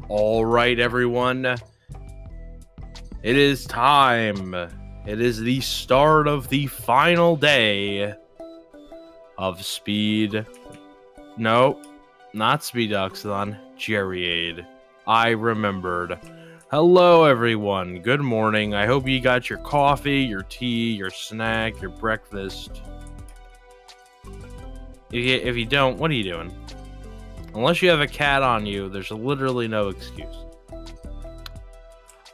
All right, everyone. It is time. It is the start of the final day of Speed. No, not Speed Oxalon. Gerri Aid. I remembered. Hello, everyone. Good morning. I hope you got your coffee, your tea, your snack, your breakfast. If you don't, what are you doing? Unless you have a cat on you, there's literally no excuse.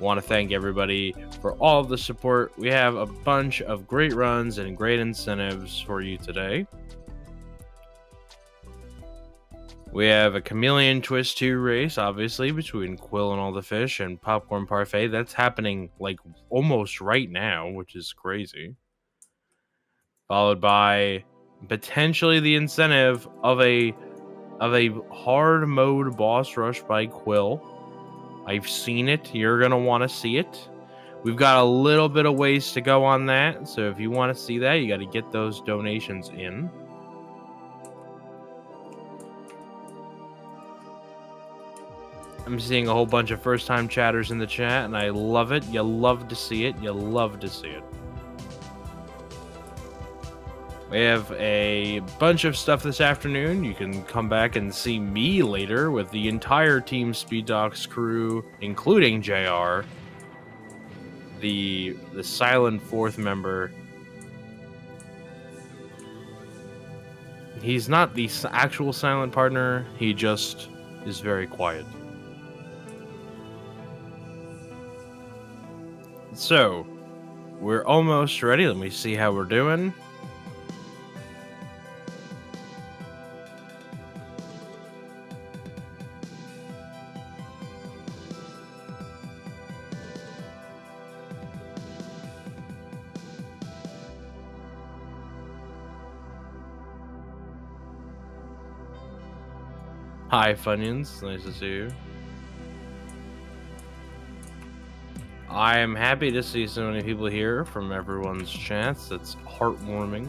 Want to thank everybody for all of the support. We have a bunch of great runs and great incentives for you today. We have a Chameleon Twist 2 race, obviously, between qwillinallthefish and popcornparfait. That's happening, like, almost right now, which is crazy. Followed by potentially the incentive of a hard mode boss rush by Quill. I've seen it. You're going to want to see it. We've got a little bit of ways to go on that. So if you want to see that, you got to get those donations in. I'm seeing a whole bunch of first-time chatters in the chat, and I love it. You love to see it. You love to see it. We have a bunch of stuff this afternoon. You can come back and see me later with the entire Team Speed Docs crew, including JR, the silent fourth member. He's not the actual silent partner. He just is very quiet. So, we're almost ready. Let me see how we're doing. Hi, Funyuns. Nice to see you. I am happy to see so many people here from everyone's chats. That's heartwarming.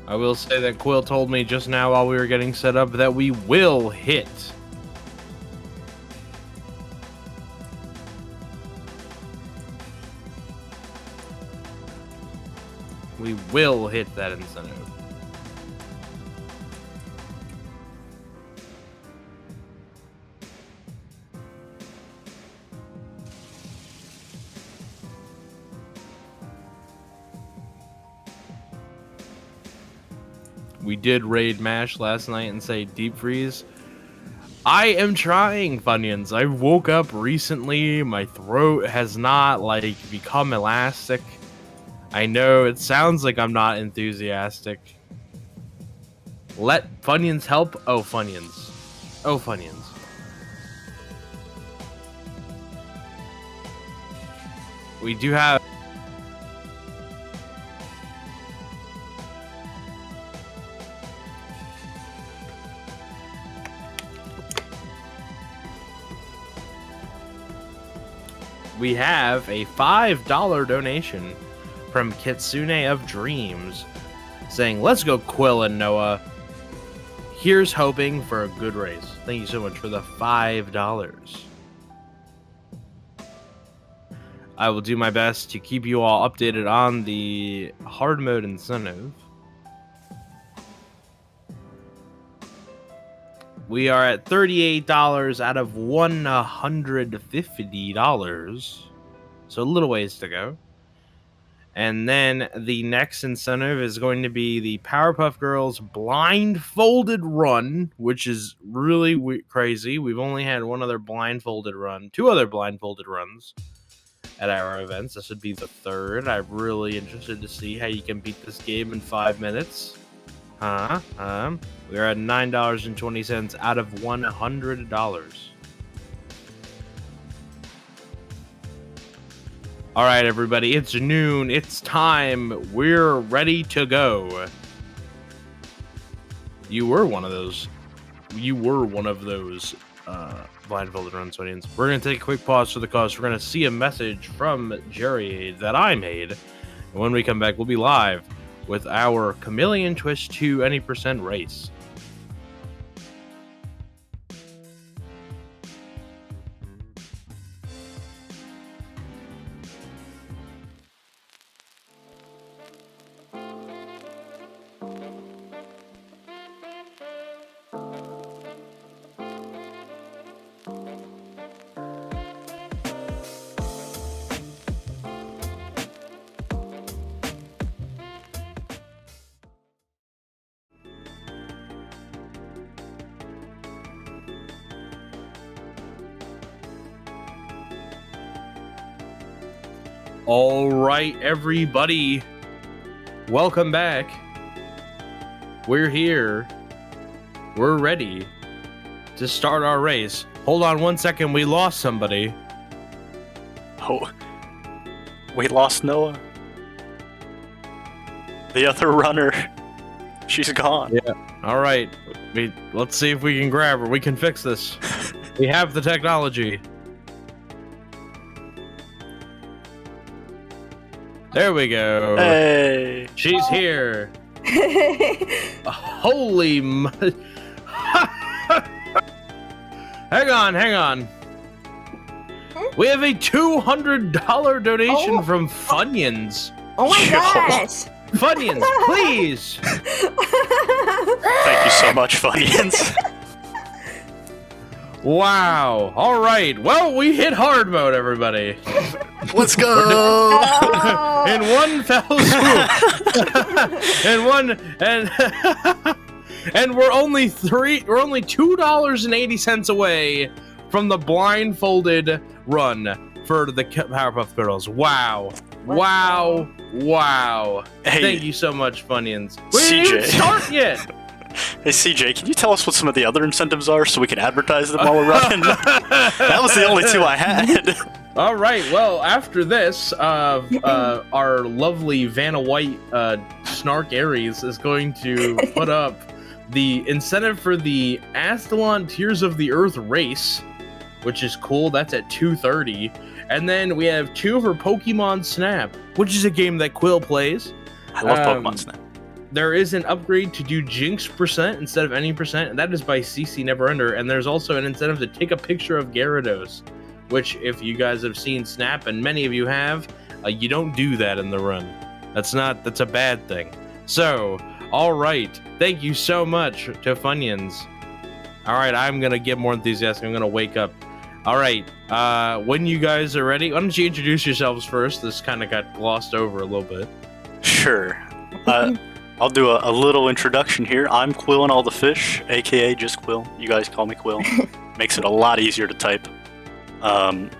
I will say that Quill told me just now while we were getting set up that we will hit that incentive. We did raid mash last night and say deep freeze. I am trying, Funyuns. I woke up recently. My throat has not, like, become elastic. I know it sounds like I'm not enthusiastic. Let Funyuns help. Oh, Funyuns. Oh, Funyuns. We do have... We have a $5 donation from Kitsune of Dreams, saying, "Let's go, Quill and Noah. Here's hoping for a good race." Thank you so much for the $5. I will do my best to keep you all updated on the hard mode incentive. We are at $38 out of $150, so a little ways to go. And then the next incentive is going to be the Powerpuff Girls blindfolded run, which is really crazy. We've only had two other blindfolded runs at our events. This would be the third. I'm really interested to see how you can beat this game in 5 minutes. We're at $9.20 out of $100. All right, everybody, it's noon. It's time. We're ready to go. You were one of those blindfolded runs, audience. We're going to take a quick pause for the cause. We're going to see a message from Gerri Aid that I made And when we come back, we'll be live with our Chameleon Twist 2 any percent race. All right, everybody, welcome back. We're here. We're ready to start our race. Hold on one second, we lost somebody. Oh, we lost Noah. The other runner, she's gone. Yeah. All right, let's see if we can grab her. We can fix this. We have the technology. There we go. Hey. She's here. Holy Hang on. We have a $200 donation from Funyuns. Oh my gosh. Funyuns, please. Thank you so much, Funyuns. Wow. All right. Well, we hit hard mode, everybody. Let's go. In one fell swoop. and we're only $2.80 away from the blindfolded run for the Powerpuff Girls. Wow. Hey, thank you so much, Funyuns. We didn't even start yet. Hey CJ, can you tell us what some of the other incentives are so we can advertise them while we're running? That was the only two I had. All right, well, after this, our lovely Vanna White Snark Aries is going to put up the incentive for the Astalon Tears of the Earth race, which is cool. That's at 2:30. And then we have 2 for Pokemon Snap, which is a game that Quill plays. I love Pokemon Snap. There is an upgrade to do Jinx percent instead of any percent, and that is by CCNeverender. And there's also an incentive to take a picture of Gyarados, which, if you guys have seen Snap, and many of you have, you don't do that in the run. That's a bad thing. So, all right, thank you so much to Funyuns. All right, I'm gonna get more enthusiastic. I'm gonna wake up. All right, when you guys are ready, why don't you introduce yourselves first? This kind of got glossed over a little bit. Sure. I'll do a little introduction here. I'm qwillinallthefish, aka just Quill. You guys call me Quill. Makes it a lot easier to type. And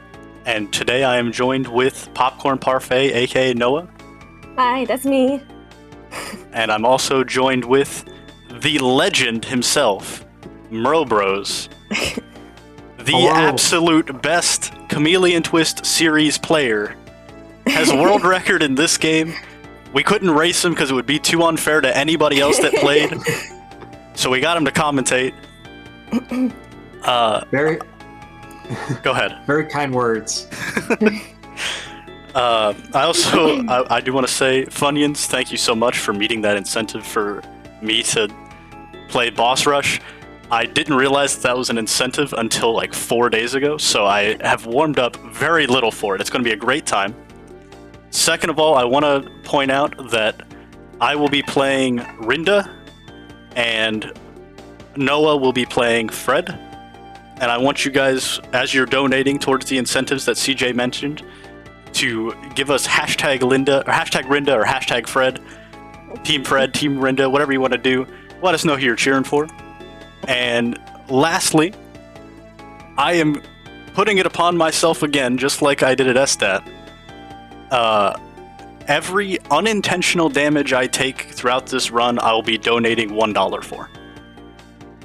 today I am joined with popcornparfait, aka Noah. Hi, that's me. And I'm also joined with the legend himself, Merlbros. The absolute best Chameleon Twist series player. Has a world record in this game. We couldn't race him because it would be too unfair to anybody else that played. So we got him to commentate. Go ahead. Very kind words. I do want to say, Funyuns, thank you so much for meeting that incentive for me to play Boss Rush. I didn't realize that was an incentive until like 4 days ago, so I have warmed up very little for it. It's going to be a great time. Second of all, I want to point out that I will be playing Rinda, and Noah will be playing Fred. And I want you guys, as you're donating towards the incentives that CJ mentioned, to give us hashtag Linda, or hashtag Rinda, or hashtag Fred, Team Rinda, whatever you want to do. Let us know who you're cheering for. And lastly, I am putting it upon myself again, just like I did at SStat. Every unintentional damage I take throughout this run, I'll be donating $1 for.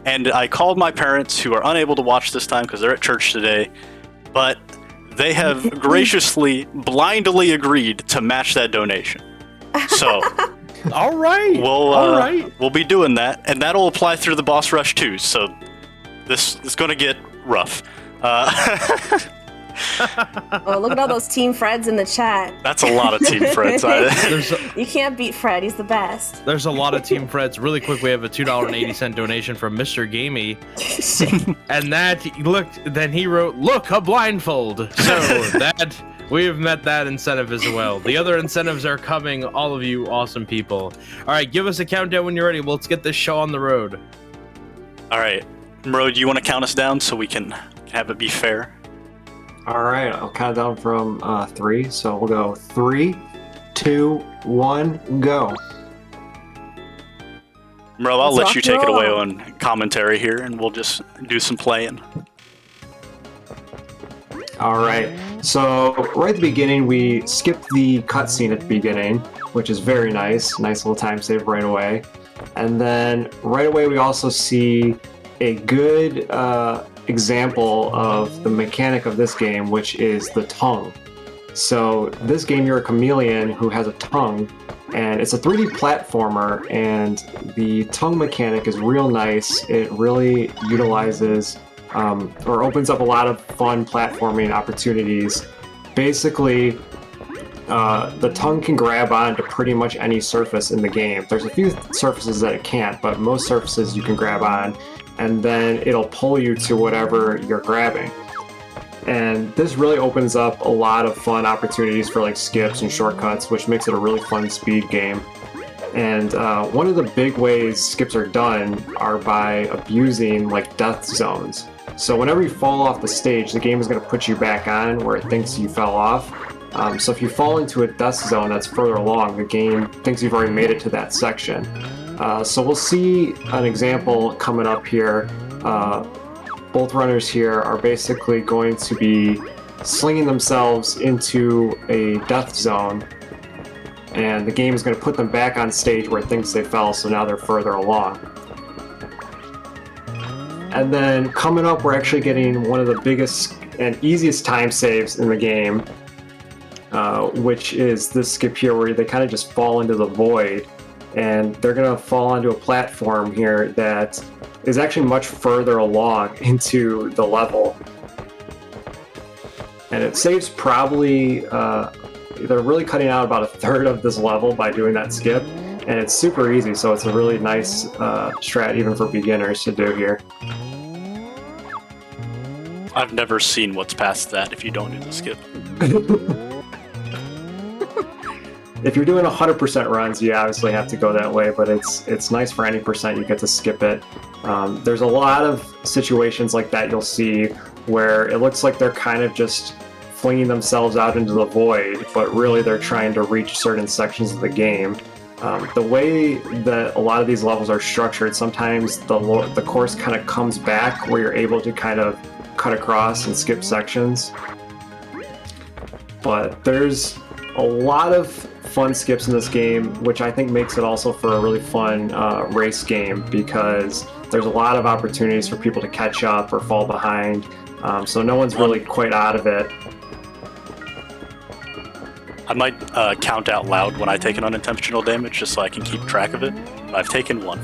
And I called my parents, who are unable to watch this time because they're at church today, but they have graciously, blindly agreed to match that donation. So, all right, we'll be doing that, and that'll apply through the Boss Rush too. So, this is going to get rough. Oh, look at all those Team Freds in the chat. That's a lot of Team Freds. You can't beat Fred. He's the best. There's a lot of Team Freds. Really quick, we have a $2.80 donation from Mr. Gamey. And then he wrote, look, a blindfold. So that we have met that incentive as well. The other incentives are coming, all of you awesome people. All right, give us a countdown when you're ready. Let's get this show on the road. All right. Ro, do you want to count us down so we can have it be fair? All right, I'll count down from 3. So we'll go 3, 2, 1, go. Ro, I'll Let's let you rock take it and away roll. on commentary here, and we'll just do some playing. All right, so right at the beginning, we skipped the cutscene at the beginning, which is very nice. Nice little time save right away. And then right away, we also see a good example of the mechanic of this game, which is the tongue. So this game, you're a chameleon who has a tongue, and it's a 3D platformer, and the tongue mechanic is real nice. It really utilizes or opens up a lot of fun platforming opportunities. Basically, the tongue can grab onto pretty much any surface in the game. There's a few surfaces that it can't, but most surfaces you can grab on, and then it'll pull you to whatever you're grabbing. And this really opens up a lot of fun opportunities for like skips and shortcuts, which makes it a really fun speed game. And one of the big ways skips are done are by abusing like death zones. So whenever you fall off the stage, the game is going to put you back on where it thinks you fell off. So if you fall into a death zone that's further along, the game thinks you've already made it to that section. So we'll see an example coming up here. Both runners here are basically going to be slinging themselves into a death zone, and the game is going to put them back on stage where it thinks they fell, so now they're further along. And then coming up, we're actually getting one of the biggest and easiest time saves in the game, which is this skip here where they kind of just fall into the void, and they're going to fall onto a platform here that is actually much further along into the level. And it saves probably, they're really cutting out about a third of this level by doing that skip, and it's super easy, so it's a really nice strat even for beginners to do here. I've never seen what's past that if you don't do the skip. If you're doing 100% runs, you obviously have to go that way, but it's nice for any percent you get to skip it. There's a lot of situations like that you'll see where it looks like they're kind of just flinging themselves out into the void, but really they're trying to reach certain sections of the game. The way that a lot of these levels are structured, sometimes the course kind of comes back where you're able to kind of cut across and skip sections. But there's a lot of fun skips in this game, which I think makes it also for a really fun race game, because there's a lot of opportunities for people to catch up or fall behind, so no one's really quite out of it. I might count out loud when I take an unintentional damage just so I can keep track of it. I've taken one.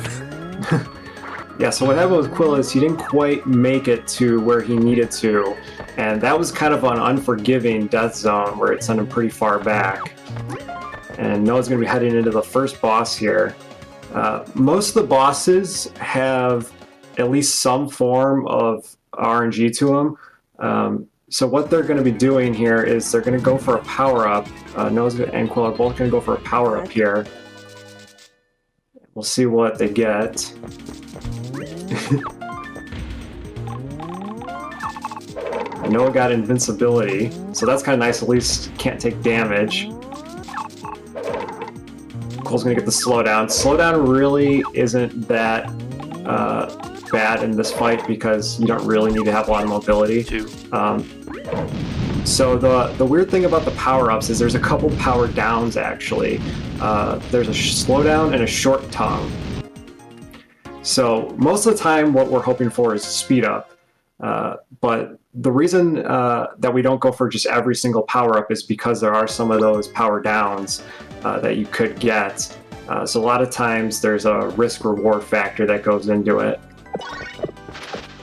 Yeah, so what happened with Quill is he didn't quite make it to where he needed to, and that was kind of an unforgiving death zone where it sent him pretty far back. And Noah's going to be heading into the first boss here. Most of the bosses have at least some form of RNG to them. So what they're going to be doing here is they're going to go for a power-up. Noah and Quill are both going to go for a power-up here. We'll see what they get. Noah got invincibility, so that's kind of nice. At least can't take damage. Cole's going to get the slowdown. Slowdown really isn't that bad in this fight because you don't really need to have a lot of mobility. So the weird thing about the power-ups is there's a couple power downs actually. There's a slowdown and a short tongue. So most of the time what we're hoping for is speed up. But the reason that we don't go for just every single power-up is because there are some of those power downs that you could get. So a lot of times there's a risk-reward factor that goes into it.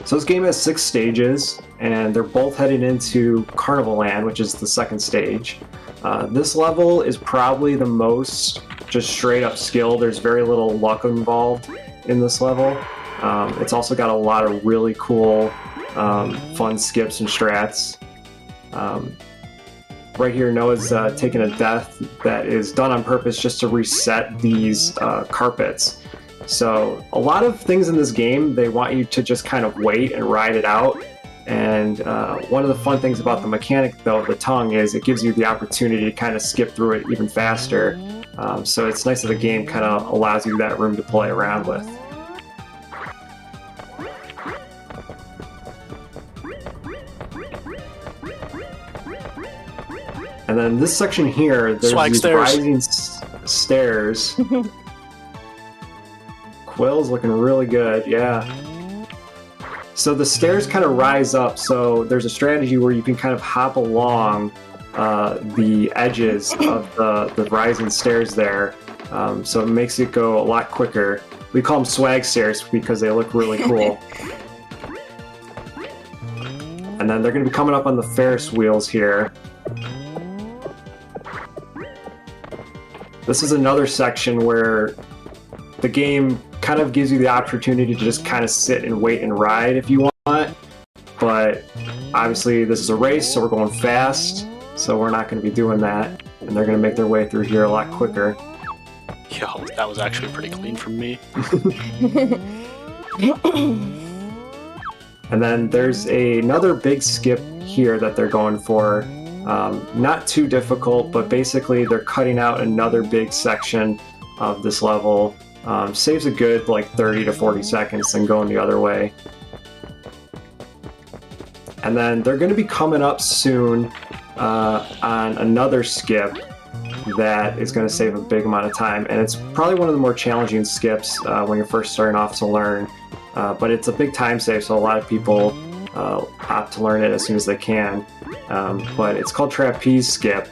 So this game has 6 stages, and they're both heading into Carnival Land, which is the second stage. This level is probably the most just straight up skill. There's very little luck involved in this level. It's also got a lot of really cool, fun skips and strats. Right here, Noah's taking a death that is done on purpose just to reset these carpets. So a lot of things in this game, they want you to just kind of wait and ride it out. And one of the fun things about the mechanic, though, the tongue, is it gives you the opportunity to kind of skip through it even faster. So it's nice that the game kind of allows you that room to play around with. And then this section here, there's Swag these stairs. rising stairs. Quill's looking really good, yeah. So the stairs kind of rise up, so there's a strategy where you can kind of hop along the edges of the rising stairs there. So it makes it go a lot quicker. We call them swag stairs because they look really cool. And then they're going to be coming up on the Ferris wheels here. This is another section where the game kind of gives you the opportunity to just kind of sit and wait and ride if you want. But obviously this is a race, so we're going fast. So we're not going to be doing that. And they're going to make their way through here a lot quicker. Yo, that was actually pretty clean from me. And then there's another big skip here that they're going for. Not too difficult, but basically they're cutting out another big section of this level. Saves a good like 30 to 40 seconds than going the other way. And then they're going to be coming up soon on another skip that is going to save a big amount of time. And it's probably one of the more challenging skips when you're first starting off to learn. But it's a big time save, so a lot of people opt to learn it as soon as they can. But it's called Trapeze Skip.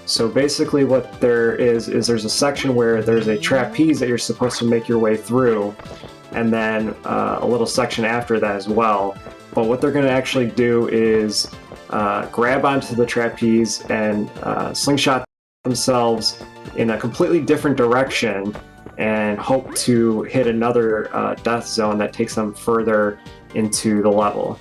So basically what there is there's a section where there's a trapeze that you're supposed to make your way through, and then a little section after that as well. But what they're going to actually do is grab onto the trapeze and slingshot themselves in a completely different direction and hope to hit another death zone that takes them further into the level.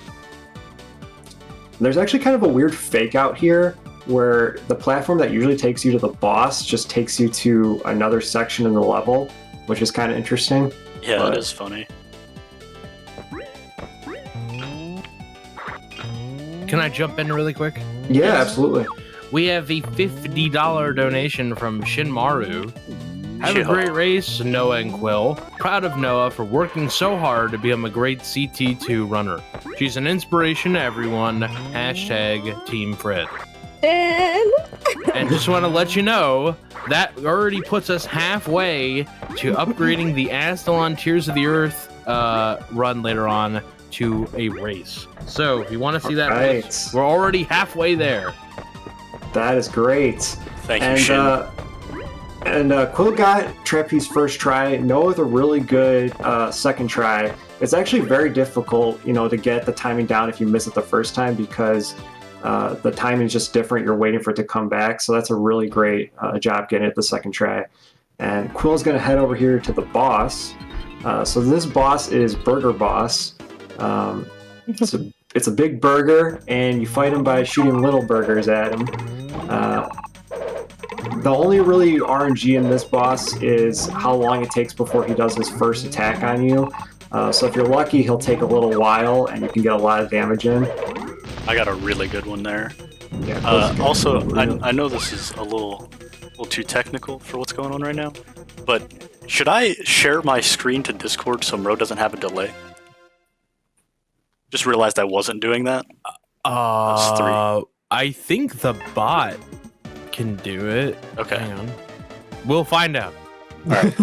There's actually kind of a weird fake out here where the platform that usually takes you to the boss just takes you to another section in the level, which is kind of interesting. Yeah, that is funny. Can I jump in really quick? Yeah, absolutely. We have a $50 donation from Shinmaru. Have a great race, Noah and Quill. Proud of Noah for working so hard to become a great CT2 runner. She's an inspiration to everyone. # Team Fred. And just want to let you know, that already puts us halfway to upgrading the Astalon Tears of the Earth run later on to a race. So if you want to see that race, we're already halfway there. That is great. Thank you, Shin. And Quill got Trapeze first try. Noah with a really good second try. It's actually very difficult, to get the timing down if you miss it the first time because the timing is just different. You're waiting for it to come back. So that's a really great job getting it the second try. And Quill's going to head over here to the boss. So this boss is Burgerboss. It's a big burger, and you fight him by shooting little burgers at him. The only really RNG in this boss is how long it takes before he does his first attack on you. So if you're lucky, he'll take a little while, and you can get a lot of damage in. I got a really good one there. Yeah, also, I know this is a little too technical for what's going on right now, but should I share my screen to Discord so Mro doesn't have a delay? Just realized I wasn't doing that. That's 3. I think the bot can do it. Okay. Hang on. We'll find out. All right.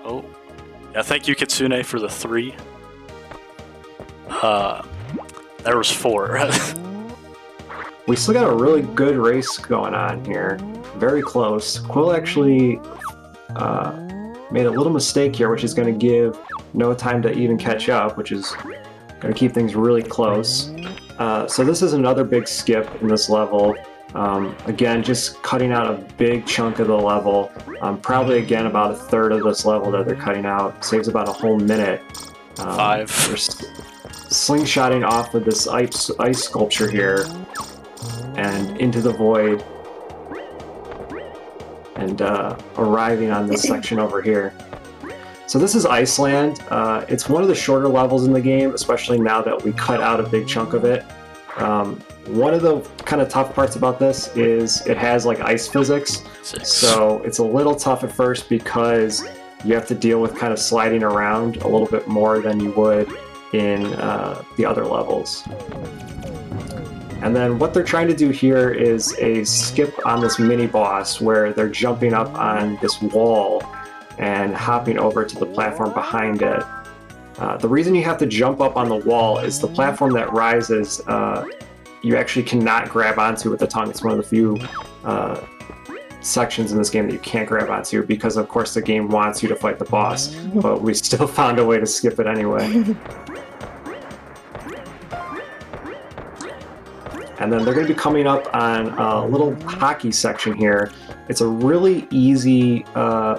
Oh. Yeah, thank you, Kitsune, for the 3. There was 4. We still got a really good race going on here. Very close. Quill actually made a little mistake here, which is going to give no time to even catch up, which is going to keep things really close. So this is another big skip in this level. Again, just cutting out a big chunk of the level. Probably, again, about a third of this level that they're cutting out. Saves about a whole minute. 5. They're slingshotting off of this ice sculpture here and into the void and arriving on this section over here. So this is Iceland. It's one of the shorter levels in the game, especially now that we cut out a big chunk of it. One of the kind of tough parts about this is it has like ice physics. 6. So it's a little tough at first because you have to deal with kind of sliding around a little bit more than you would in the other levels. And then what they're trying to do here is a skip on this mini boss where they're jumping up on this wall and hopping over to the platform behind it. The reason you have to jump up on the wall is the platform that rises, you actually cannot grab onto with the tongue. It's one of the few sections in this game that you can't grab onto because, of course, the game wants you to fight the boss, but we still found a way to skip it anyway. And then they're going to be coming up on a little hockey section here. It's a really easy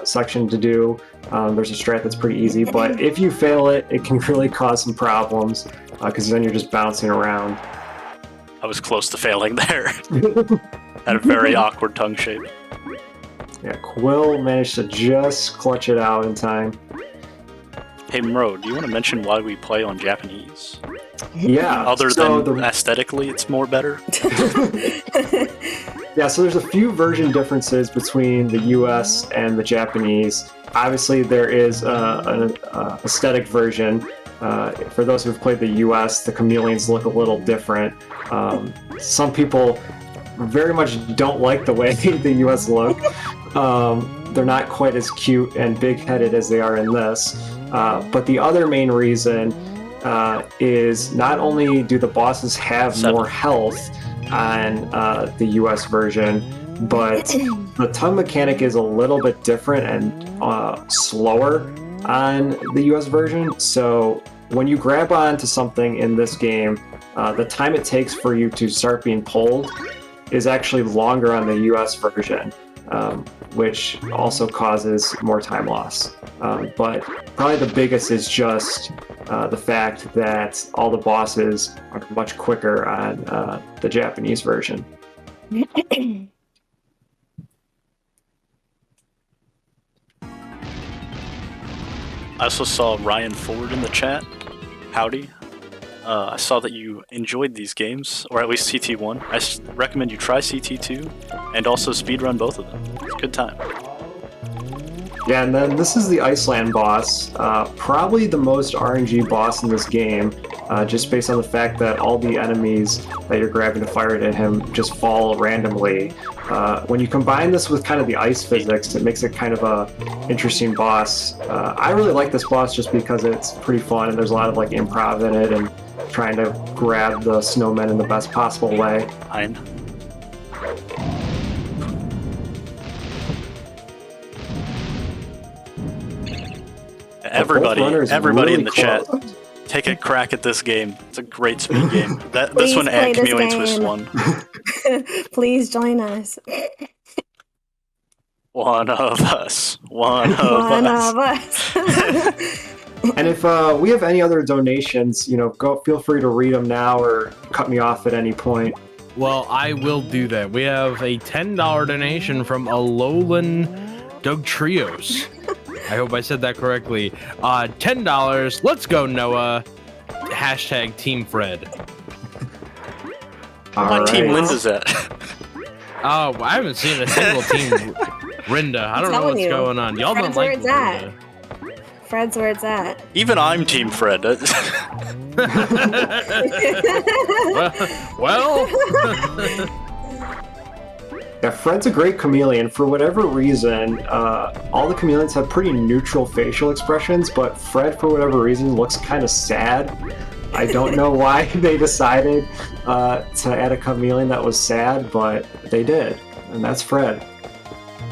section to do. There's a strat that's pretty easy, but if you fail it, it can really cause some problems because then you're just bouncing around. I was close to failing there. Had a very awkward tongue shape. Yeah, Quill managed to just clutch it out in time. Hey, Mro, do you want to mention why we play on Japanese? Yeah. Other than aesthetically, it's more better? Yeah, so there's a few version differences between the US and the Japanese. Obviously, there is an aesthetic version. For those who've played the US, the chameleons look a little different. Some people very much don't like the way the US look. They're not quite as cute and big-headed as they are in this. But the other main reason is not only do the bosses have more health on the US version, but the tongue mechanic is a little bit different and slower on the US version. So when you grab onto something in this game, the time it takes for you to start being pulled is actually longer on the US version, which also causes more time loss. But probably the biggest is just the fact that all the bosses are much quicker on the Japanese version. I also saw Ryan Ford in the chat. Howdy. I saw that you enjoyed these games, or at least CT1. I recommend you try CT2 and also speedrun both of them. It's a good time. Yeah, and then this is the Iceland Boss, probably the most RNG boss in this game, just based on the fact that all the enemies that you're grabbing to fire at him just fall randomly. When you combine this with kind of the ice physics, it makes it kind of a interesting boss. I really like this boss just because it's pretty fun and there's a lot of like improv in it and trying to grab the snowmen in the best possible way. Fine. Everybody really in the chat, take a crack at this game. It's a great speed game. This one and Chameleon Twist 1. Please join us. One of us. One of us. And if we have any other donations, feel free to read them now or cut me off at any point. Well, I will do that. We have a $10 donation from Alolan Doug Trios. I hope I said that correctly. $10. Let's go, Noah. Hashtag Team Fred. My team Linda's at. Oh, I haven't seen a single team Rinda. I don't know what's going on. Y'all don't like Rinda. Fred's where it's at. Even I'm Team Fred. well. Yeah, Fred's a great chameleon. For whatever reason, all the chameleons have pretty neutral facial expressions, but Fred, for whatever reason, looks kind of sad. I don't know why they decided to add a chameleon that was sad, but they did, and that's Fred.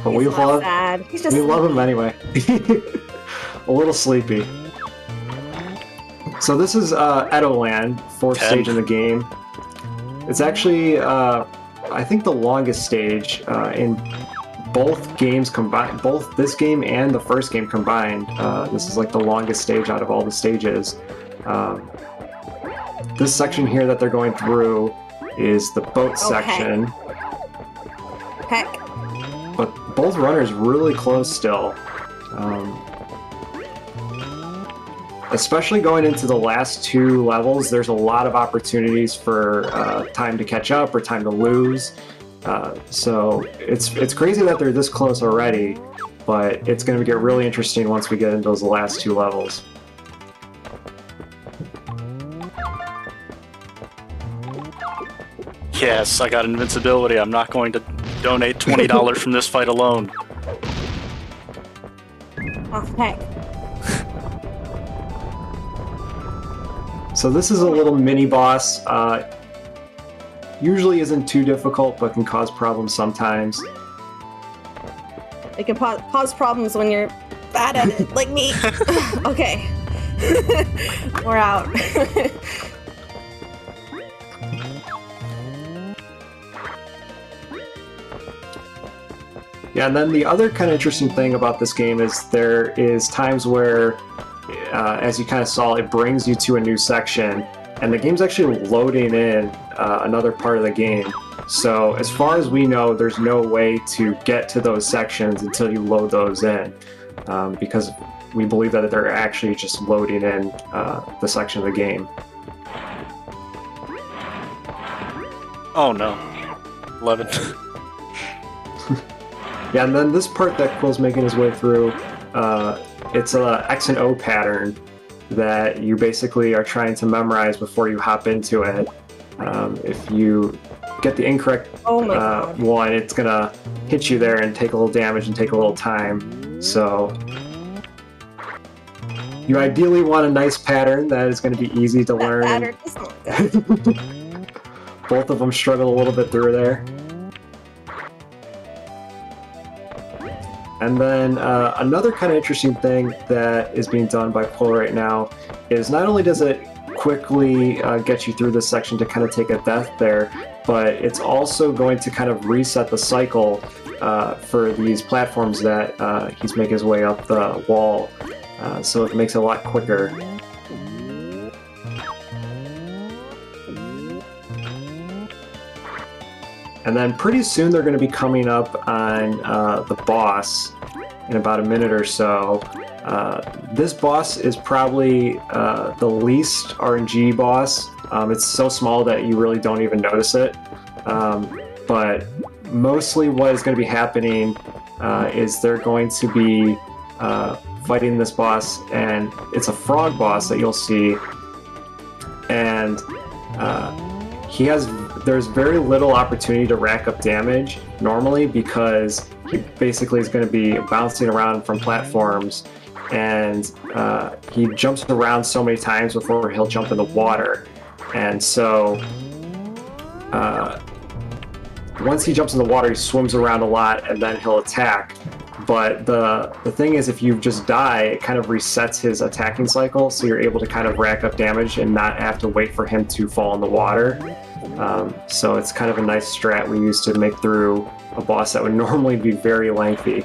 but He's not sad. He's just we love him anyway. A little sleepy. So this is Land, fourth stage in the game. It's actually, I think, the longest stage in both games combined. Both this game and the first game combined. This is like the longest stage out of all the stages. This section here that they're going through is the boat section. Heck. But both runners really close still. Especially going into the last two levels, there's a lot of opportunities for time to catch up or time to lose. So it's crazy that they're this close already, but it's going to get really interesting once we get into those last two levels. Yes, I got invincibility. I'm not going to donate $20 from this fight alone. Oh, heck. So this is a little mini boss. Usually isn't too difficult, but can cause problems sometimes. It can cause problems when you're bad at it, like me. Okay. We're out. Yeah, and then the other kind of interesting thing about this game is there is times where, as you kind of saw, it brings you to a new section, and the game's actually loading in another part of the game. So as far as we know, there's no way to get to those sections until you load those in, because we believe that they're actually just loading in the section of the game. Oh no. 11. Yeah, and then this part that Quill's making his way through, it's a X and O pattern that you basically are trying to memorize before you hop into it. If you get the incorrect one, it's gonna hit you there and take a little damage and take a little time. So you ideally want a nice pattern that is going to be easy to learn. Pattern is not good. Both of them struggle a little bit through there. And then another kind of interesting thing that is being done by Quill right now is not only does it quickly get you through this section to kind of take a death there, but it's also going to kind of reset the cycle for these platforms that he's making his way up the wall. So it makes it a lot quicker. And then pretty soon they're going to be coming up on the boss in about a minute or so. This boss is probably the least RNG boss. It's so small that you really don't even notice it. But mostly what is going to be happening is they're going to be fighting this boss, and it's a frog boss that you'll see. And there's very little opportunity to rack up damage normally because he basically is going to be bouncing around from platforms, and he jumps around so many times before he'll jump in the water. And so once he jumps in the water, he swims around a lot and then he'll attack. But the thing is, if you just die, it kind of resets his attacking cycle, so you're able to kind of rack up damage and not have to wait for him to fall in the water. So it's kind of a nice strat we use to make through a boss that would normally be very lengthy.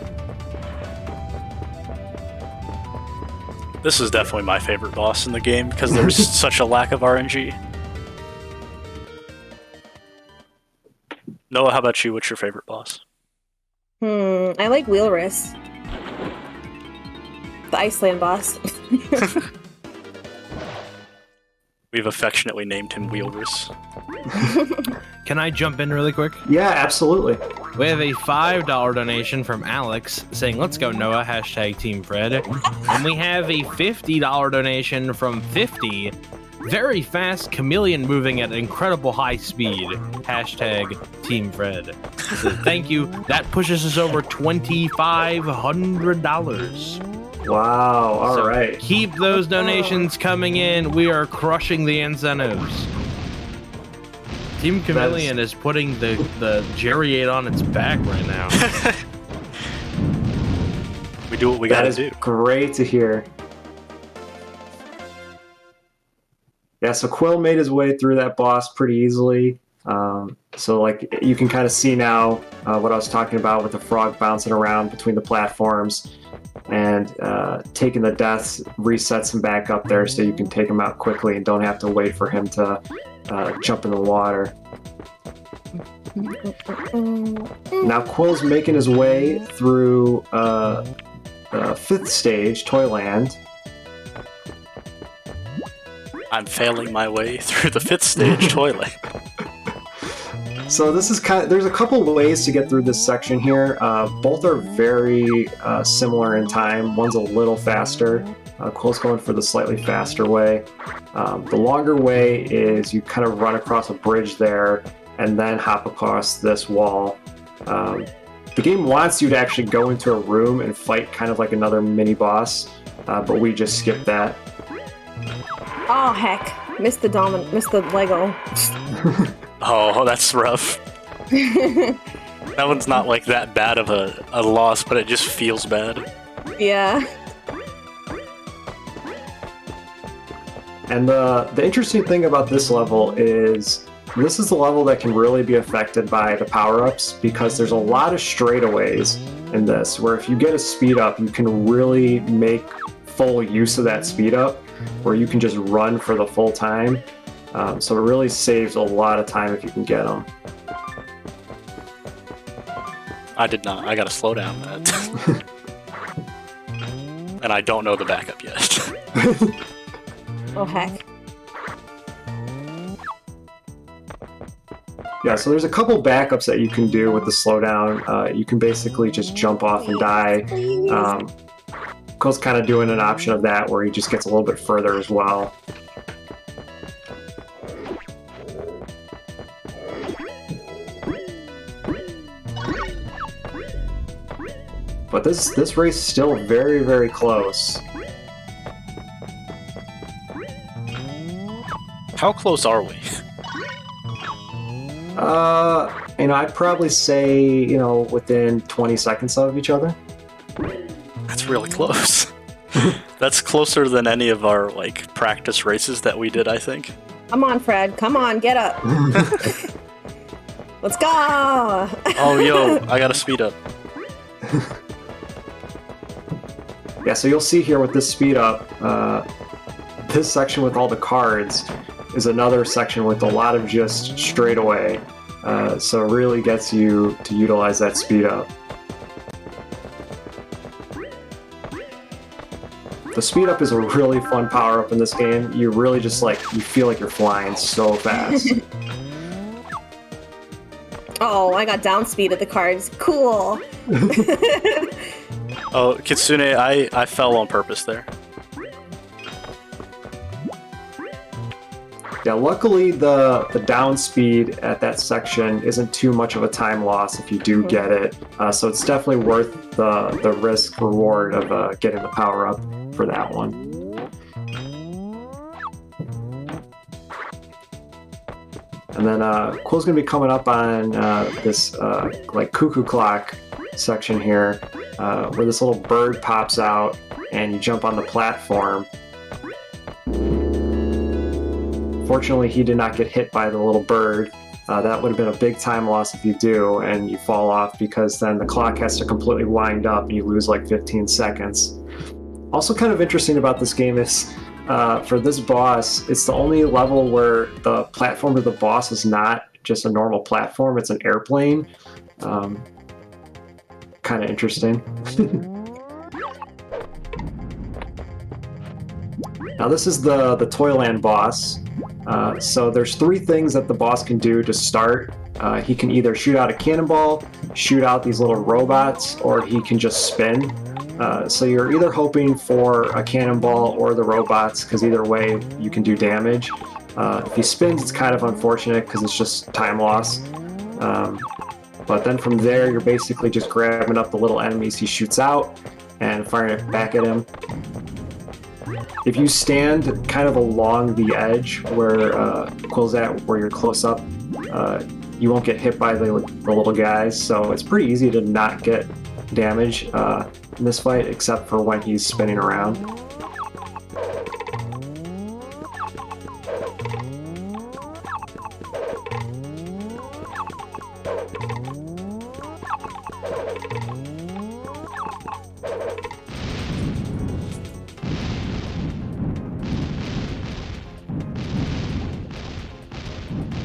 This is definitely my favorite boss in the game because there's such a lack of RNG. Noah, how about you? What's your favorite boss? I like Wheelwrists. The Iceland Boss. We've affectionately named him Wheelwrists. Can I jump in really quick? Yeah, absolutely. We have a $5 donation from Alex saying, "Let's go, Noah, hashtag Team Fred." And we have a $50 donation from 50, very fast chameleon moving at incredible high speed, hashtag Team Fred. So thank you. That pushes us over $2,500. Wow, all right. Keep those donations coming in. We are crushing the incentives. Team Chameleon is putting the Gerri Aid on its back right now. do what we That gotta is do. great to hear. Yeah, so Quill made his way through that boss pretty easily. So like you can kind of see now what I was talking about with the frog bouncing around between the platforms, and taking the deaths resets him back up there so you can take him out quickly and don't have to wait for him to jump in the water. Now Quill's making his way through the 5th stage, Toyland. I'm failing my way through the 5th stage, Toyland. So this is there's a couple ways to get through this section here. Both are very similar in time. One's a little faster. Quill's going for the slightly faster way. The longer way is you kind of run across a bridge there and then hop across this wall. The game wants you to actually go into a room and fight kind of like another mini boss, but we just skipped that. Oh heck, missed the Lego. Oh, that's rough. That one's not like that bad of a loss, but it just feels bad. Yeah. And the interesting thing about this level is this is the level that can really be affected by the power-ups, because there's a lot of straightaways in this, where if you get a speed up, you can really make full use of that speed up, where you can just run for the full time. So it really saves a lot of time if you can get them. I did not. I gotta slow down that. And I don't know the backup yet. Oh heck. Yeah, so there's a couple backups that you can do with the slowdown. You can basically just jump off and die. Cole's kind of doing an option of that where he just gets a little bit further as well. But this race is still very, very close. How close are we? I'd probably say, within 20 seconds of each other. That's really close. That's closer than any of our practice races that we did, I think. Come on, Fred. Come on, get up. Let's go. Oh, yo, I gotta speed up. Yeah, so you'll see here with this speed up, this section with all the cards is another section with a lot of just straightaway. So it really gets you to utilize that speed up. The speed up is a really fun power up in this game. You really just you feel like you're flying so fast. Oh, I got down speed at the cards. Cool. Oh, Kitsune, I fell on purpose there. Yeah, luckily the down speed at that section isn't too much of a time loss if you do get it. So it's definitely worth the risk reward of getting the power up for that one. And then Quill's gonna be coming up on this cuckoo clock section here, where this little bird pops out and you jump on the platform. Fortunately, he did not get hit by the little bird. That would have been a big time loss if you do, and you fall off, because then the clock has to completely wind up and you lose 15 seconds. Also kind of interesting about this game is, for this boss, it's the only level where the platform of the boss is not just a normal platform, it's an airplane. Kind of interesting. Now this is the Toyland Boss. So there's 3 things that the boss can do to start. He can either shoot out a cannonball, shoot out these little robots, or he can just spin. So you're either hoping for a cannonball or the robots, because either way you can do damage. If he spins, it's kind of unfortunate because it's just time loss. But then from there, you're basically just grabbing up the little enemies he shoots out and firing it back at him. If you stand kind of along the edge where Quill's at, where you're close up, you won't get hit by the little guys, so it's pretty easy to not get damage. in this fight, except for when he's spinning around.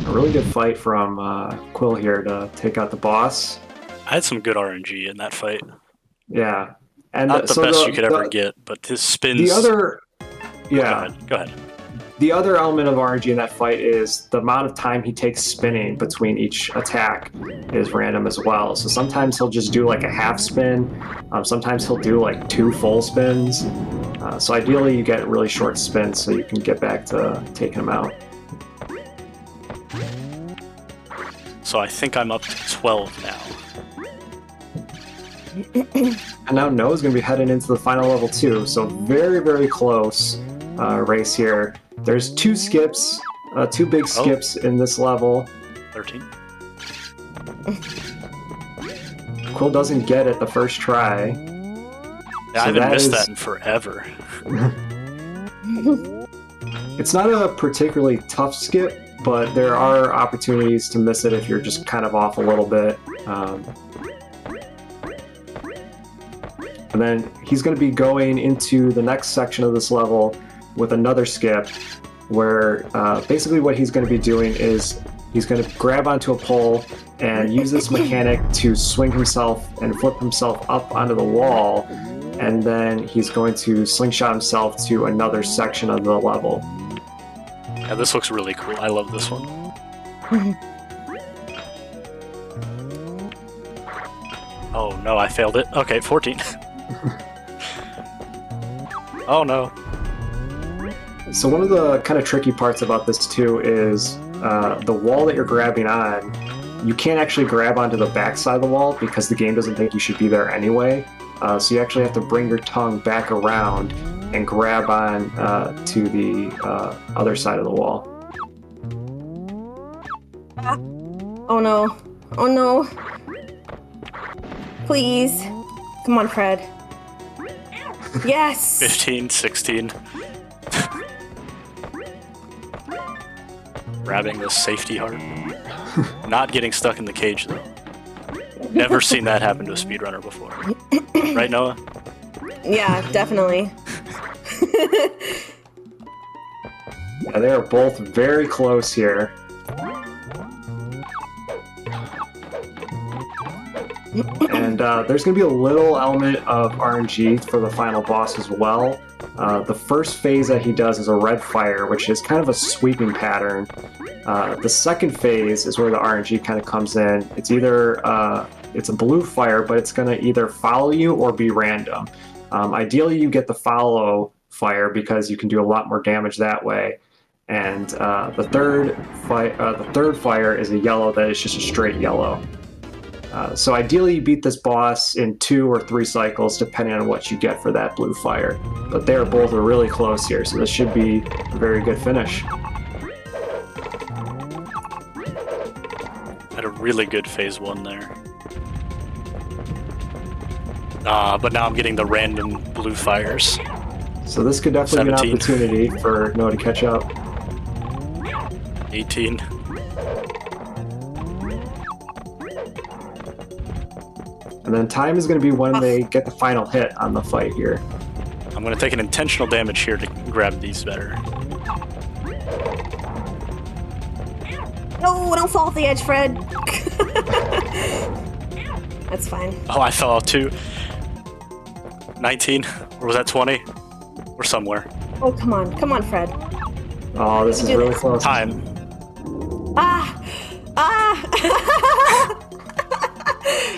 A really good fight from Quill here to take out the boss. I had some good RNG in that fight. Yeah. And Not the best you could ever get, but his spins... The other... Yeah. Go ahead. The other element of RNG in that fight is the amount of time he takes spinning between each attack is random as well. So sometimes he'll just do like a half spin. Sometimes he'll do like 2 full spins. So ideally you get really short spins so you can get back to taking him out. So I think I'm up to 12 now. And now Noah's going to be heading into the final level too. So very, very close race here. There's 2 skips, 2 big skips in this level. 13. Quill doesn't get it the first try. Yeah, I haven't missed that in forever. It's not a particularly tough skip, but there are opportunities to miss it if you're just kind of off a little bit. And then he's going to be going into the next section of this level with another skip, where basically what he's going to be doing is he's going to grab onto a pole and use this mechanic to swing himself and flip himself up onto the wall, and then he's going to slingshot himself to another section of the level. Yeah, this looks really cool. I love this one. Oh no, I failed it. Okay, 14. Oh no. So one of the kind of tricky parts about this too is the wall that you're grabbing on, you can't actually grab onto the back side of the wall because the game doesn't think you should be there anyway. So you actually have to bring your tongue back around and grab on to the other side of the wall. Oh no. Oh no. Please. Come on, Fred. Yes! 15, 16. Grabbing the safety heart. Not getting stuck in the cage, though. Never seen that happen to a speedrunner before. Right, Noah? Yeah, definitely. Yeah, they are both very close here. And there's going to be a little element of RNG for the final boss as well. The first phase that he does is a red fire, which is kind of a sweeping pattern. The second phase is where the RNG kind of comes in. It's either it's a blue fire, but it's going to either follow you or be random. Ideally, you get the follow fire because you can do a lot more damage that way. And the third fire is a yellow that is just a straight yellow. So ideally you beat this boss in 2 or 3 cycles depending on what you get for that blue fire. But they are both really close here, so this should be a very good finish. Had a really good phase 1 there. But now I'm getting the random blue fires. So this could definitely 17. be an opportunity for Noah to catch up. 18. And then time is going to be when they get the final hit on the fight here. I'm going to take an intentional damage here to grab these better. No, don't fall off the edge, Fred. That's fine. Oh, I fell off too. 19? Or was that 20? Or somewhere. Oh, come on. Come on, Fred. Oh, this is really close. Time. Ah! Ah!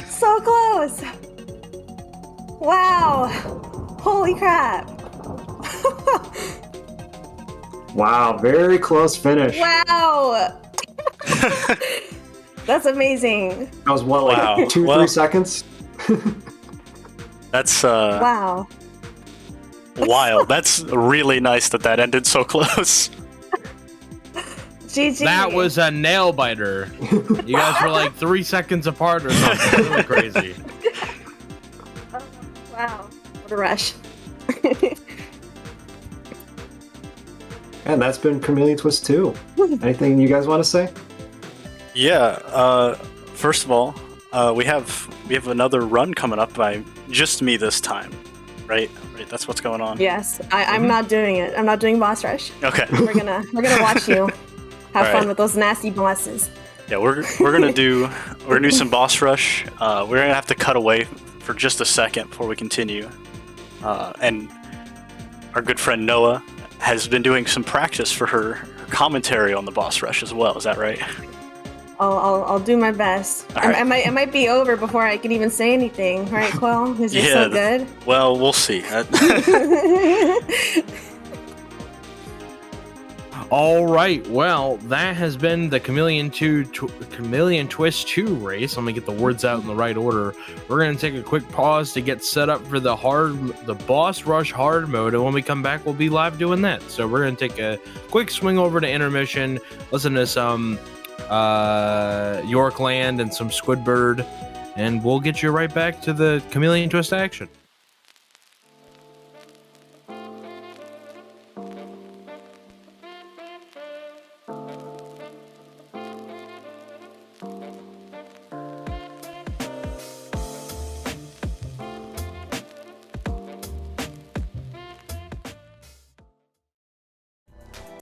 So close! Wow! Holy crap! Wow, very close finish. Wow! That's amazing. That was what, like Wow. 2-3 seconds? That's Wow. wild. That's really nice that ended so close. GG. That was a nail biter. You guys were like 3 seconds apart or something. Really crazy. Wow. the rush. And that's been Chameleon Twist 2. Anything you guys want to say? Yeah. First of all, we have another run coming up by just me this time, right? Right. That's what's going on. Yes, I'm not doing it. I'm not doing boss rush. Okay. We're gonna watch you have All fun right. with those nasty bosses. Yeah, we're gonna do some boss rush. We're gonna have to cut away for just a second before we continue. And our good friend Noah has been doing some practice for her commentary on the boss rush as well. Is that right? I'll do my best. All right. It might be over before I can even say anything, right, Quill? Because you're so good. Well, we'll see. All right, well, that has been the Chameleon Twist 2 race. Let me get the words out in the right order. We're going to take a quick pause to get set up for the boss rush hard mode, and when we come back, we'll be live doing that. So we're going to take a quick swing over to Intermission, listen to some Yorkland and some Squidbird, and we'll get you right back to the Chameleon Twist action.